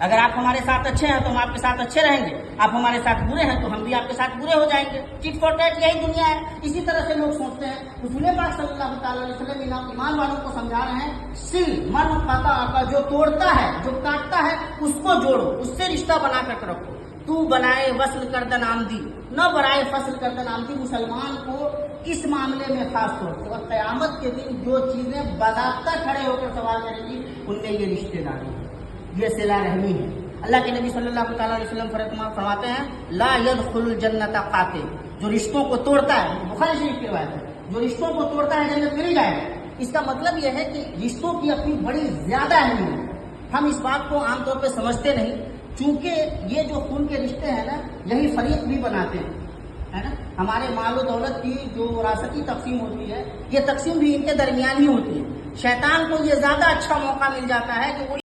اگر آپ ہمارے ساتھ اچھے ہیں تو ہم آپ کے ساتھ اچھے رہیں گے، آپ ہمارے ساتھ برے ہیں تو ہم بھی آپ کے ساتھ برے ہو جائیں گے. ٹٹ فار ٹیٹ یہی دنیا ہے. اسی طرح سے لوگ سوچتے ہیں. رسول پاک صلی اللہ تعالیٰ علیہ وسلم ایمان والوں کو سمجھا رہے ہیں سل من قطع کا، جو توڑتا ہے جو کاٹتا ہے اس کو جوڑو، اس سے رشتہ بنا کر رکھو. تو بنائے وصل کردن آمدی نہ برائے فصل کردن آمدی. مسلمان کو اس معاملے میں خاص طور سے اور قیامت کے دن جو چیزیں باضابطہ کھڑے ہو کر سوال کریں گی ان میں یہ رشتے داری ہے، یہ صلہ رحمی ہے. اللہ کے نبی صلی اللہ تعالیٰ علیہ وسلم فرماتے ہیں لا يدخل الجنت قاطع، جو رشتوں کو توڑتا ہے، بخاری شریف کی روایت ہے، جو رشتوں کو توڑتا ہے جنت میں نہیں جائے گا. اس کا مطلب یہ ہے کہ رشتوں کی اپنی بڑی زیادہ اہمیت ہے. ہم اس بات کو عام طور پہ سمجھتے نہیں، چونکہ یہ جو خون کے رشتے ہیں نا یہی فریق بھی بناتے ہیں، ہے نا. ہمارے مال و دولت کی جو وراثتی تقسیم ہوتی ہے یہ تقسیم بھی ان کے درمیان ہی ہوتی ہے. شیطان کو یہ زیادہ اچھا موقع مل جاتا ہے کہ وہ